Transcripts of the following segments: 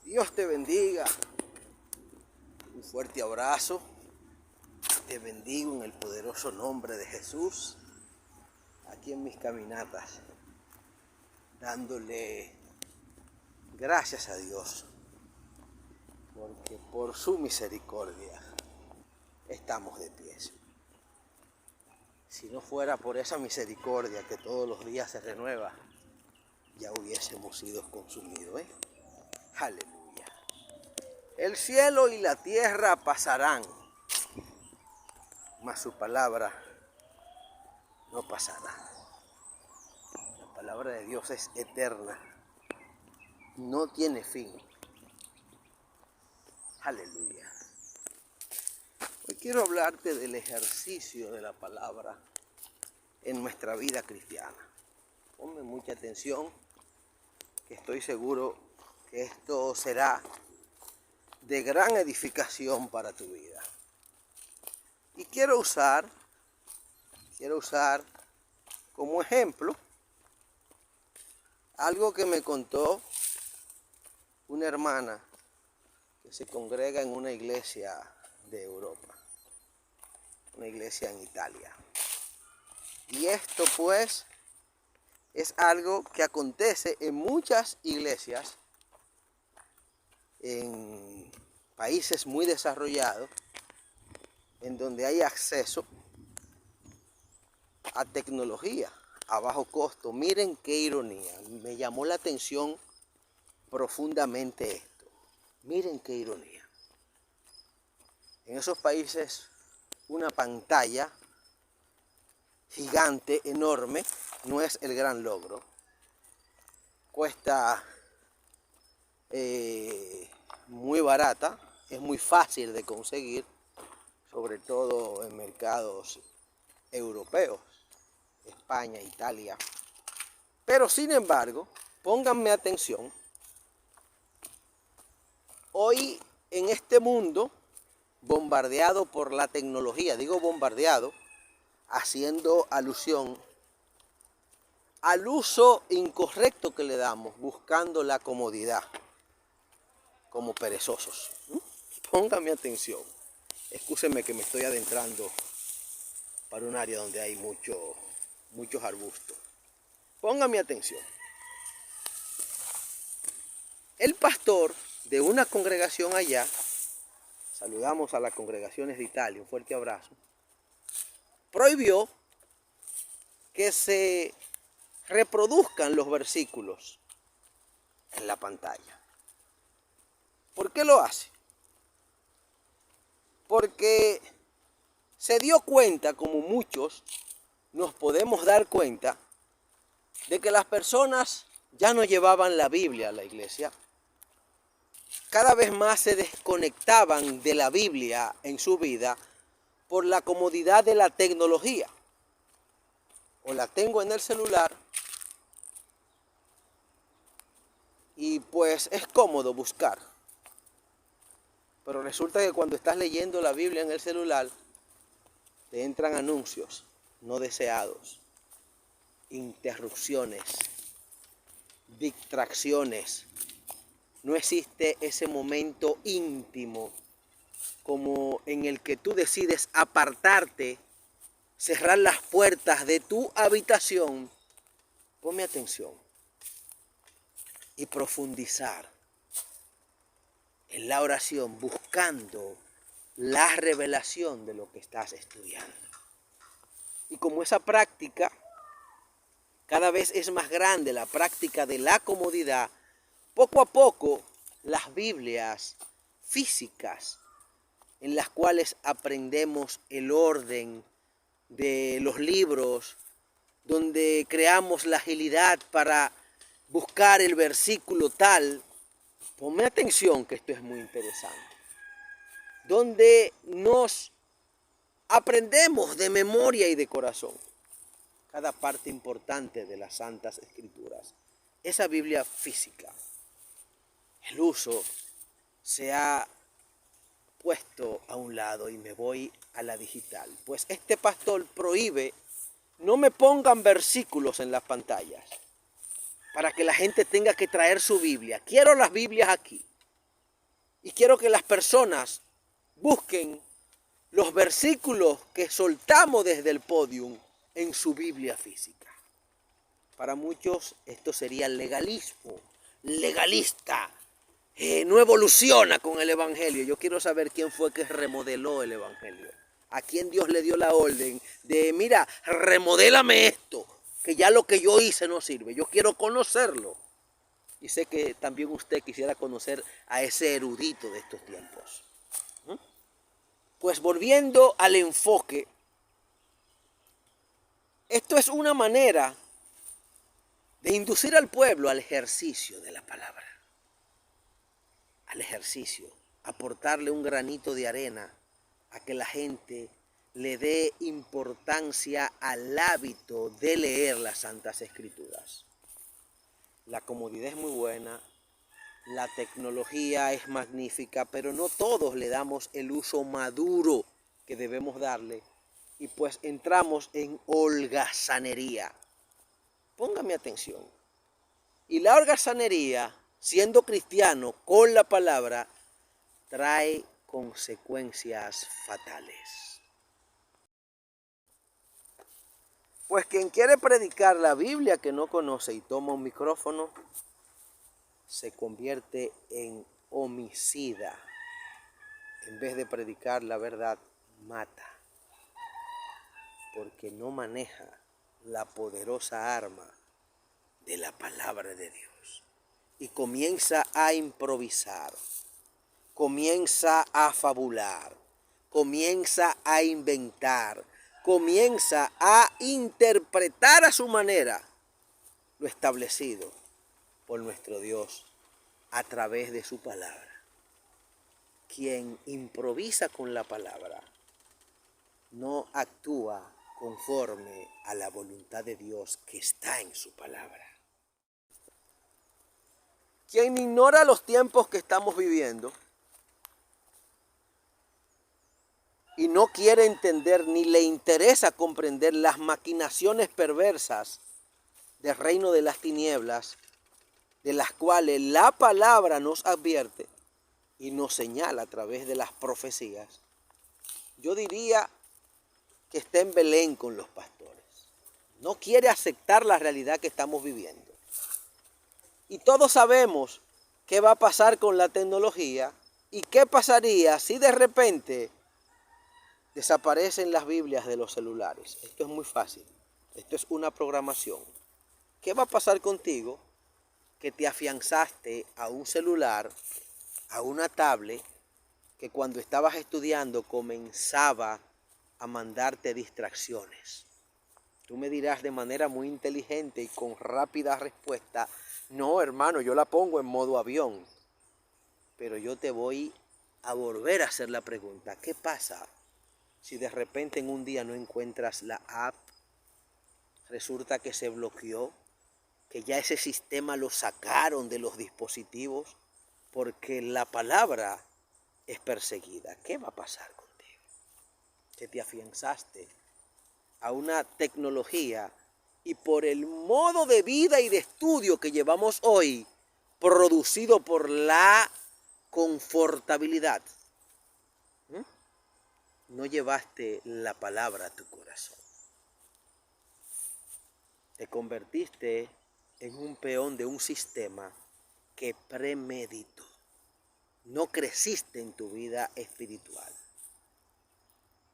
Dios te bendiga. Un fuerte abrazo. Te bendigo en el poderoso nombre de Jesús. Aquí en mis caminatas, dándole gracias a Dios, porque por su misericordia estamos de pie. Si no fuera por esa misericordia que todos los días se renueva, ya hubiésemos sido consumidos, Aleluya. El cielo y la tierra pasarán, mas su palabra no pasará. La palabra de Dios es eterna, no tiene fin. Aleluya. Hoy quiero hablarte del ejercicio de la palabra en nuestra vida cristiana. Ponme mucha atención, que estoy seguro que esto será de gran edificación para tu vida. Y quiero usar como ejemplo algo que me contó una hermana que se congrega en una iglesia de Europa, una iglesia en Italia. Y esto pues es algo que acontece en muchas iglesias en países muy desarrollados, en donde hay acceso a tecnología a bajo costo. Miren qué ironía, me llamó la atención profundamente esto. Miren qué ironía. En esos países una pantalla gigante, enorme, no es el gran logro. Cuesta muy barata, es muy fácil de conseguir, sobre todo en mercados europeos, España, Italia. Pero sin embargo, pónganme atención, hoy en este mundo bombardeado por la tecnología, digo bombardeado, haciendo alusión al uso incorrecto que le damos, buscando la comodidad, como perezosos. Póngame atención. Excúsenme que me estoy adentrando para un área donde hay muchos arbustos. Póngame atención. El pastor de una congregación allá, saludamos a las congregaciones de Italia, un fuerte abrazo, prohibió que se reproduzcan los versículos en la pantalla. ¿Por qué lo hace? Porque se dio cuenta, como muchos nos podemos dar cuenta, de que las personas ya no llevaban la Biblia a la iglesia. Cada vez más se desconectaban de la Biblia en su vida por la comodidad de la tecnología. O la tengo en el celular y pues es cómodo buscar. Pero resulta que cuando estás leyendo la Biblia en el celular, te entran anuncios no deseados, interrupciones, distracciones. No existe ese momento íntimo como en el que tú decides apartarte, cerrar las puertas de tu habitación, ponme atención, y profundizar en la oración buscando la revelación de lo que estás estudiando. Y como esa práctica cada vez es más grande, la práctica de la comodidad, poco a poco las Biblias físicas en las cuales aprendemos el orden de los libros, donde creamos la agilidad para buscar el versículo tal, ponme atención que esto es muy interesante, donde nos aprendemos de memoria y de corazón cada parte importante de las Santas Escrituras. Esa Biblia física, el uso se ha puesto a un lado y me voy a la digital. Pues este pastor prohíbe, no me pongan versículos en las pantallas para que la gente tenga que traer su Biblia. Quiero las Biblias aquí. Y quiero que las personas busquen los versículos que soltamos desde el podium en su Biblia física. Para muchos esto sería legalismo, legalista, no evoluciona con el Evangelio. Yo quiero saber quién fue que remodeló el Evangelio. A quién Dios le dio la orden de, mira, remodélame esto, que ya lo que yo hice no sirve. Yo quiero conocerlo. Y sé que también usted quisiera conocer a ese erudito de estos tiempos. Pues volviendo al enfoque, esto es una manera de inducir al pueblo al ejercicio de la palabra, al ejercicio, aportarle un granito de arena a que la gente le dé importancia al hábito de leer las Santas Escrituras. La comodidad es muy buena, la tecnología es magnífica, pero no todos le damos el uso maduro que debemos darle y pues entramos en holgazanería. Póngame atención. Y la holgazanería, siendo cristiano con la palabra, trae consecuencias fatales. Pues quien quiere predicar la Biblia que no conoce y toma un micrófono, se convierte en homicida. En vez de predicar la verdad, mata. Porque no maneja la poderosa arma de la palabra de Dios. Y comienza a improvisar, comienza a fabular, comienza a inventar, comienza a interpretar a su manera lo establecido por nuestro Dios a través de su palabra. Quien improvisa con la palabra no actúa conforme a la voluntad de Dios que está en su palabra. Quien ignora los tiempos que estamos viviendo y no quiere entender ni le interesa comprender las maquinaciones perversas del reino de las tinieblas, de las cuales la palabra nos advierte y nos señala a través de las profecías, yo diría que está en Belén con los pastores. No quiere aceptar la realidad que estamos viviendo. Y todos sabemos qué va a pasar con la tecnología y qué pasaría si de repente desaparecen las Biblias de los celulares. Esto es muy fácil. Esto es una programación. ¿Qué va a pasar contigo que te afianzaste a un celular, a una tablet, que cuando estabas estudiando comenzaba a mandarte distracciones? Tú me dirás de manera muy inteligente y con rápida respuesta, no hermano, yo la pongo en modo avión. Pero yo te voy a volver a hacer la pregunta, ¿qué pasa si de repente en un día no encuentras la app? Resulta que se bloqueó, que ya ese sistema lo sacaron de los dispositivos porque la palabra es perseguida. ¿Qué va a pasar contigo? Que te afianzaste a una tecnología y por el modo de vida y de estudio que llevamos hoy, producido por la confortabilidad, no llevaste la palabra a tu corazón. Te convertiste en un peón de un sistema que premeditó. No creciste en tu vida espiritual.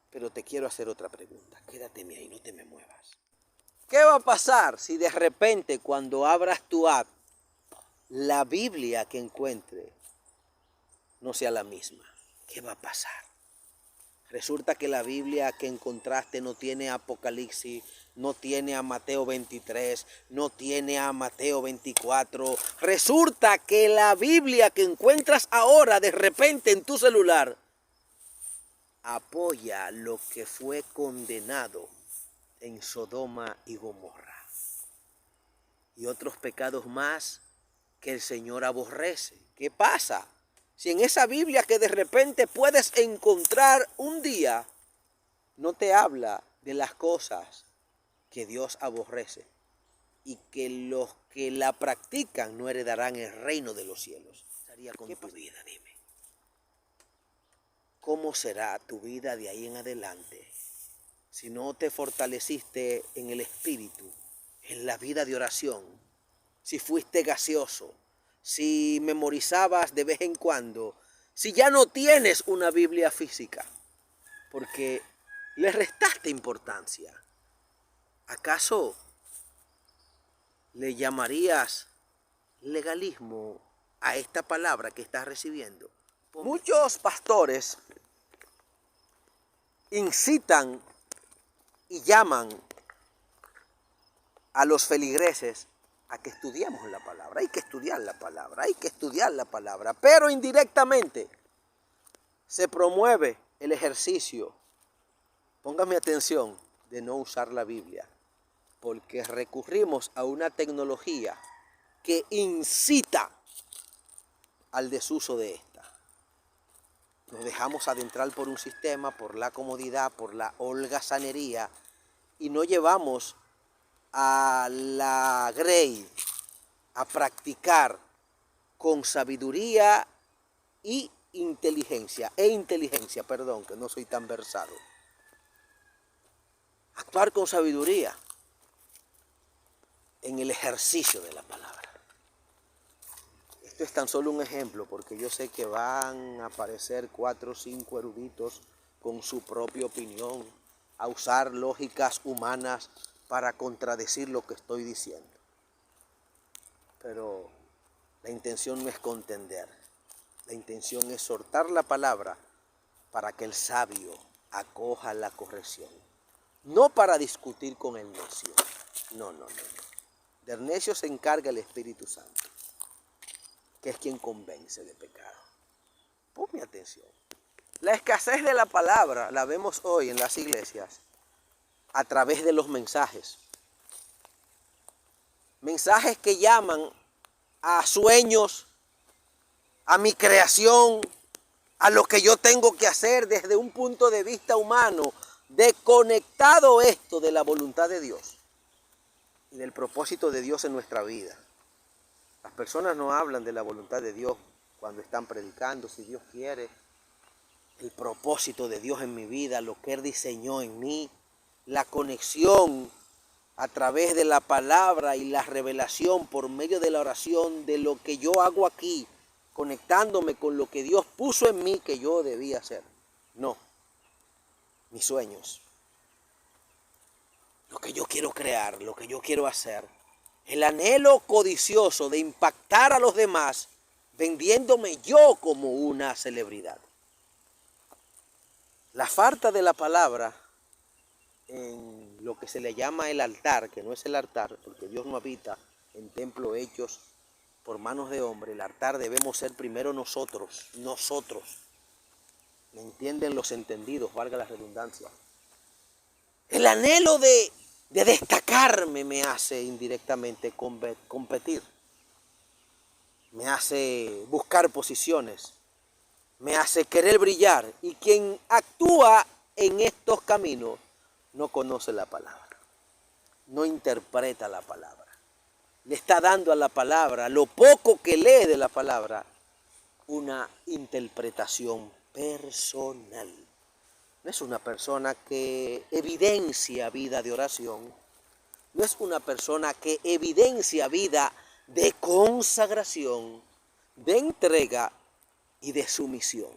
Pero te quiero hacer otra pregunta. Quédateme ahí, no te me muevas. ¿Qué va a pasar si de repente cuando abras tu app, la Biblia que encuentre no sea la misma? ¿Qué va a pasar? Resulta que la Biblia que encontraste no tiene Apocalipsis, no tiene a Mateo 23, no tiene a Mateo 24. Resulta que la Biblia que encuentras ahora de repente en tu celular apoya lo que fue condenado en Sodoma y Gomorra y otros pecados más que el Señor aborrece. ¿Qué pasa? Si en esa Biblia que de repente puedes encontrar un día, no te habla de las cosas que Dios aborrece y que los que la practican no heredarán el reino de los cielos. ¿Qué pasaría con tu vida? Dime. ¿cómo será tu vida de ahí en adelante? Si no te fortaleciste en el espíritu, en la vida de oración, si fuiste gaseoso, si memorizabas de vez en cuando, si ya no tienes una Biblia física, porque le restaste importancia. ¿Acaso le llamarías legalismo a esta palabra que estás recibiendo? Muchos pastores incitan y llaman a los feligreses a que estudiemos la palabra. Hay que estudiar la palabra, hay que estudiar la palabra, pero indirectamente se promueve el ejercicio, póngame atención, de no usar la Biblia, porque recurrimos a una tecnología que incita al desuso de esta. Nos dejamos adentrar por un sistema, por la comodidad, por la holgazanería, y no llevamos a la grey a practicar con sabiduría e inteligencia, que no soy tan versado. Actuar con sabiduría en el ejercicio de la palabra. Esto es tan solo un ejemplo, porque yo sé que van a aparecer 4 o 5 eruditos con su propia opinión, a usar lógicas humanas para contradecir lo que estoy diciendo. Pero la intención no es contender, la intención es soltar la palabra para que el sabio acoja la corrección. No para discutir con el necio, no. Del necio se encarga el Espíritu Santo, que es quien convence de pecado. Ponme atención. La escasez de la palabra la vemos hoy en las iglesias a través de los mensajes. Mensajes que llaman a sueños, a mi creación, a lo que yo tengo que hacer desde un punto de vista humano, desconectado esto de la voluntad de Dios y del propósito de Dios en nuestra vida. Las personas no hablan de la voluntad de Dios cuando están predicando, si Dios quiere, el propósito de Dios en mi vida, lo que Él diseñó en mí, la conexión a través de la palabra y la revelación por medio de la oración de lo que yo hago aquí, conectándome con lo que Dios puso en mí que yo debía hacer. No, mis sueños, lo que yo quiero crear, lo que yo quiero hacer, el anhelo codicioso de impactar a los demás vendiéndome yo como una celebridad. La falta de la palabra en lo que se le llama el altar, que no es el altar, porque Dios no habita en templos hechos por manos de hombre. El altar debemos ser primero nosotros. ¿Me entienden los entendidos? Valga la redundancia. El anhelo de destacarme me hace indirectamente competir. Me hace buscar posiciones. Me hace querer brillar. Y quien actúa en estos caminos no conoce la palabra, no interpreta la palabra, le está dando a la palabra, lo poco que lee de la palabra, una interpretación personal. No es una persona que evidencia vida de oración, no es una persona que evidencia vida de consagración, de entrega y de sumisión.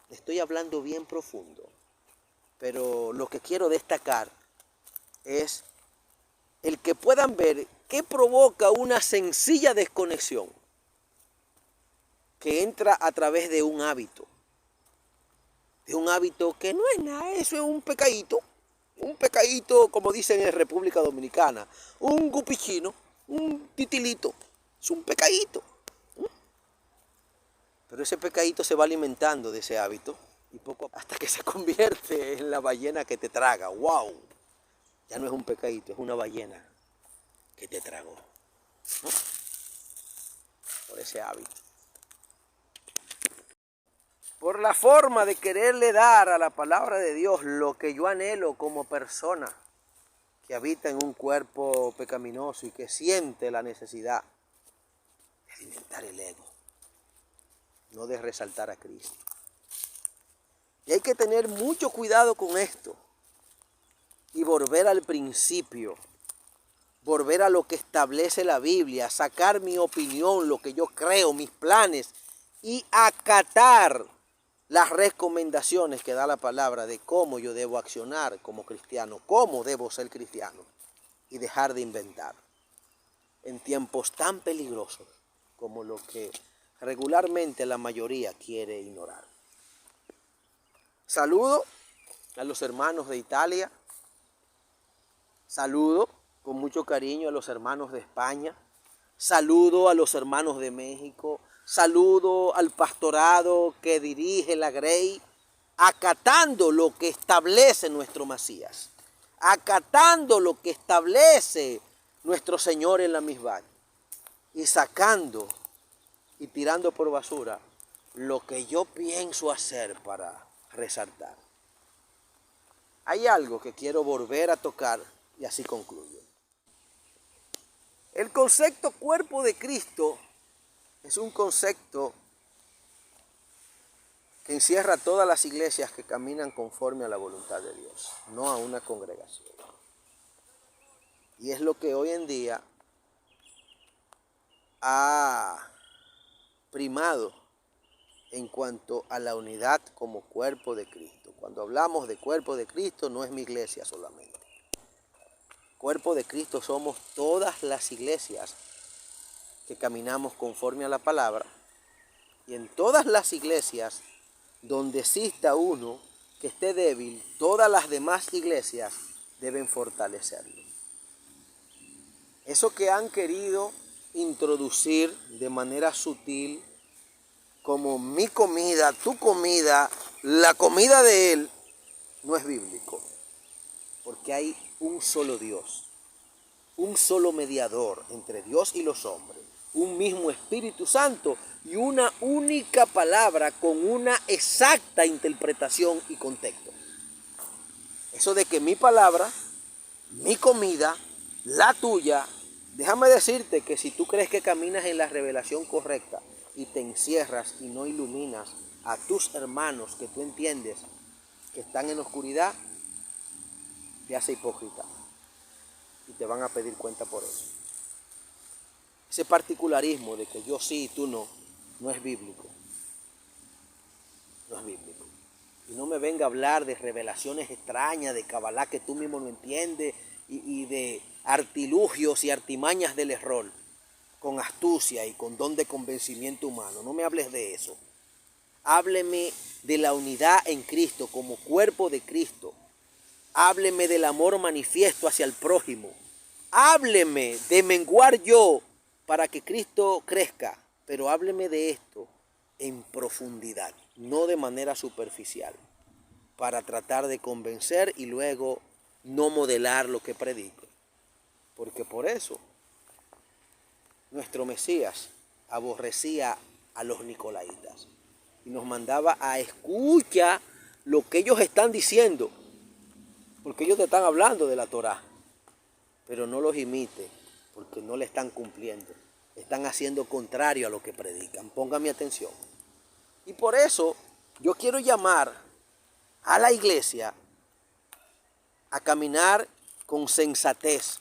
Estoy hablando bien profundo. Pero lo que quiero destacar es el que puedan ver qué provoca una sencilla desconexión que entra a través de un hábito que no es nada, eso es un pecadito como dicen en República Dominicana, un gupichino, un titilito, es un pecadito. Pero ese pecadito se va alimentando de ese hábito y poco hasta que se convierte en la ballena que te traga. ¡Wow! Ya no es un pecadito, es una ballena que te tragó, ¿no? Por ese hábito. Por la forma de quererle dar a la palabra de Dios lo que yo anhelo como persona que habita en un cuerpo pecaminoso y que siente la necesidad de alimentar el ego, no de resaltar a Cristo. Y hay que tener mucho cuidado con esto y volver al principio, volver a lo que establece la Biblia, sacar mi opinión, lo que yo creo, mis planes y acatar las recomendaciones que da la palabra de cómo yo debo accionar como cristiano, cómo debo ser cristiano y dejar de inventar en tiempos tan peligrosos como lo que regularmente la mayoría quiere ignorar. Saludo a los hermanos de Italia, saludo con mucho cariño a los hermanos de España, saludo a los hermanos de México, saludo al pastorado que dirige la Grey, acatando lo que establece nuestro Mesías, acatando lo que establece nuestro Señor en la misma y sacando y tirando por basura lo que yo pienso hacer para resaltar. Hay algo que quiero volver a tocar y así concluyo. El concepto cuerpo de Cristo es un concepto que encierra a todas las iglesias que caminan conforme a la voluntad de Dios, no a una congregación. Y es lo que hoy en día ha primado en cuanto a la unidad como cuerpo de Cristo. Cuando hablamos de cuerpo de Cristo, no es mi iglesia solamente. Cuerpo de Cristo somos todas las iglesias que caminamos conforme a la palabra, y en todas las iglesias donde exista uno que esté débil, todas las demás iglesias deben fortalecerlo. Eso que han querido introducir de manera sutil como mi comida, tu comida, la comida de él, no es bíblico. Porque hay un solo Dios, un solo mediador entre Dios y los hombres, un mismo Espíritu Santo y una única palabra con una exacta interpretación y contexto. Eso de que mi palabra, mi comida, la tuya, déjame decirte que si tú crees que caminas en la revelación correcta y te encierras y no iluminas a tus hermanos que tú entiendes que están en oscuridad, te hace hipócrita y te van a pedir cuenta por eso. Ese particularismo de que yo sí y tú no, no es bíblico. No es bíblico. Y no me venga a hablar de revelaciones extrañas, de cabalá que tú mismo no entiendes y de artilugios y artimañas del error, con astucia y con don de convencimiento humano. No me hables de eso. Hábleme de la unidad en Cristo como cuerpo de Cristo. Hábleme del amor manifiesto hacia el prójimo. Hábleme de menguar yo para que Cristo crezca. Pero hábleme de esto en profundidad, no de manera superficial, para tratar de convencer y luego no modelar lo que predico. Porque por eso nuestro Mesías aborrecía a los nicolaitas y nos mandaba a escuchar lo que ellos están diciendo, porque ellos te están hablando de la Torá, pero no los imite, porque no le están cumpliendo, están haciendo contrario a lo que predican. Póngame atención. Y por eso yo quiero llamar a la iglesia a caminar con sensatez,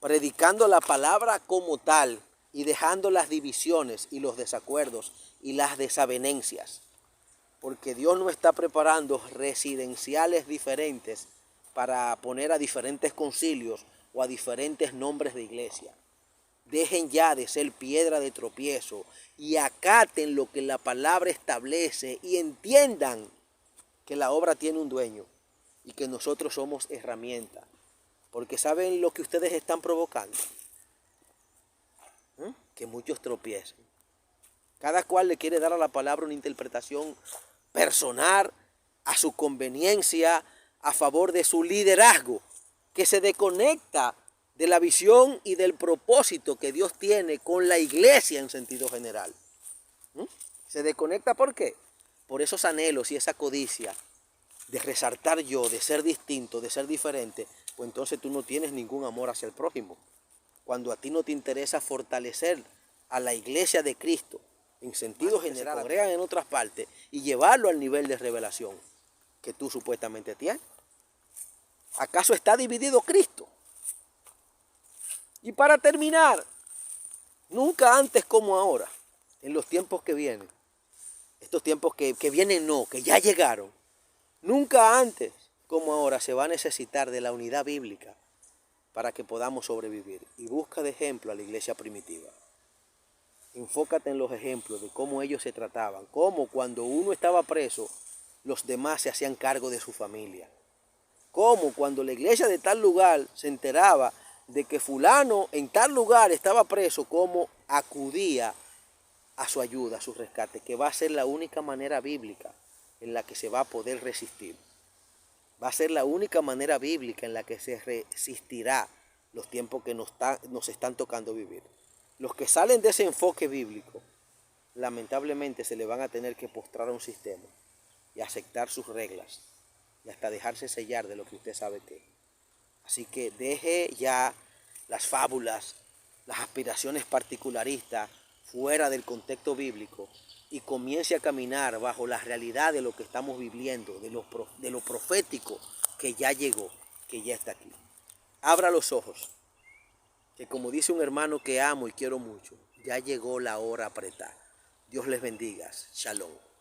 predicando la palabra como tal y dejando las divisiones y los desacuerdos y las desavenencias. Porque Dios no está preparando residenciales diferentes para poner a diferentes concilios o a diferentes nombres de iglesia. Dejen ya de ser piedra de tropiezo y acaten lo que la palabra establece y entiendan que la obra tiene un dueño y que nosotros somos herramientas. Porque ¿saben lo que ustedes están provocando? Que muchos tropiecen. Cada cual le quiere dar a la palabra una interpretación personal, a su conveniencia, a favor de su liderazgo, que se desconecta de la visión y del propósito que Dios tiene con la iglesia en sentido general. Se desconecta, ¿por qué? Por esos anhelos y esa codicia de resaltar yo, de ser distinto, de ser diferente, pues entonces tú no tienes ningún amor hacia el prójimo. Cuando a ti no te interesa fortalecer a la iglesia de Cristo, en sentido general, se congregan en otras partes y llevarlo al nivel de revelación que tú supuestamente tienes. ¿Acaso está dividido Cristo? Y para terminar, nunca antes como ahora, en los tiempos que vienen, estos tiempos que vienen no, que ya llegaron, nunca antes como ahora se va a necesitar de la unidad bíblica para que podamos sobrevivir. Y busca de ejemplo a la iglesia primitiva. Enfócate en los ejemplos de cómo ellos se trataban, cómo cuando uno estaba preso, los demás se hacían cargo de su familia. Cómo cuando la iglesia de tal lugar se enteraba de que fulano en tal lugar estaba preso, cómo acudía a su ayuda, a su rescate, que va a ser la única manera bíblica en la que se va a poder resistir. Va a ser la única manera bíblica en la que se resistirá los tiempos que nos están tocando vivir. Los que salen de ese enfoque bíblico, lamentablemente se le van a tener que postrar a un sistema y aceptar sus reglas y hasta dejarse sellar de lo que usted sabe que es. Así que deje ya las fábulas, las aspiraciones particularistas fuera del contexto bíblico y comience a caminar bajo la realidad de lo que estamos viviendo, de lo profético que ya llegó, que ya está aquí. Abra los ojos, que como dice un hermano que amo y quiero mucho, ya llegó la hora apretada. Dios les bendiga. Shalom.